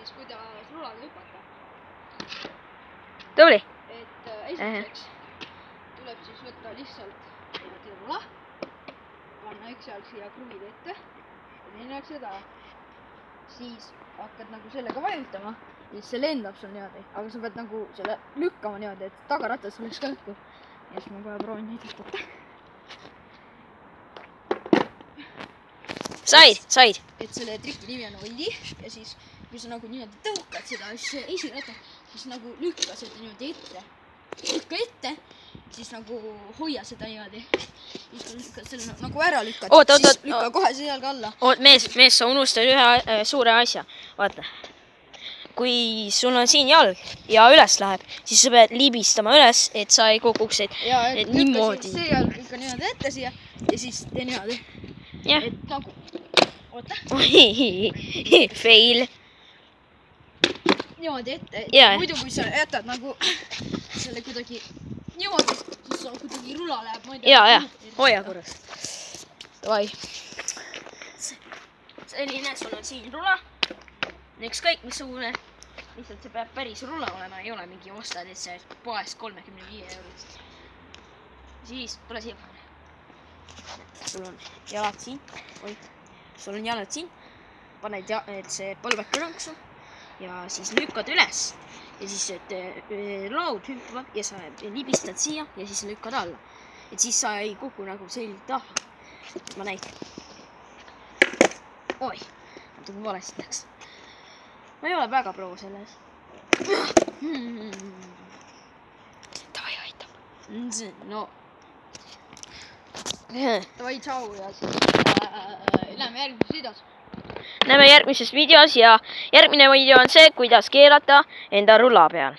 siis kuidas rulaga hüpata. tubli. Et esiteks tuleb siis võtta lihtsalt rula, panna üks jalg siia kruvide ette ja teine jalg siia taha. Siis hakkad nagu sellega vajutama ja siis see lendab sul niimoodi, aga sa pead nagu selle lükkama niimoodi, et tagaratas oleks ka õhku. Ja siis ma kohe proovin näidata. Said. Et selle triki nimi on Oldi ja siis kui sa nagu niimoodi tõukad seda, siis esiratta, siis nagu lükka seda niimoodi ette. Lükka ette, siis nagu hoia seda niimoodi. Siis lükkad selle nagu ära lükkad, siis lükka kohe see jalga alla. Mees, sa unustad ühe suure asja. Vaata. Kui sul on siin jalg ja üles läheb, siis sa pead libistama üles, et sa ei kukuks, et niimoodi. See jalg lükka niimoodi ette siia ja siis tee niimoodi. Et nagu, oota. Fail. Niimoodi ette, muidu kui sa jätad nagu selle kuidagi niimoodi, siis sa kuidagi rula läheb. Ja, hoia korras. Davai. Selline, sul on siin rula. Ükskõik missugune, lihtsalt see peab päris rula olema, ei ole mingi ostad, et see poest 35 €. Siis tule siia. Sul on jalad siin, sul on jalad siin, paned see põlvek krõnksu ja siis lükkad üles ja siis laud hüppab ja sa libistad siia ja siis lükkad alla. Et siis sa ei kuku nagu selg taha. Ma näitan. Oi, natuke valesti läks. Ma ei ole väga pro selles. Davai, aitab. No. Davai, tšau ja siis näeme järgmises videos. Näeme järgmises videos ja järgmine video on see, kuidas keerata enda rulla peal.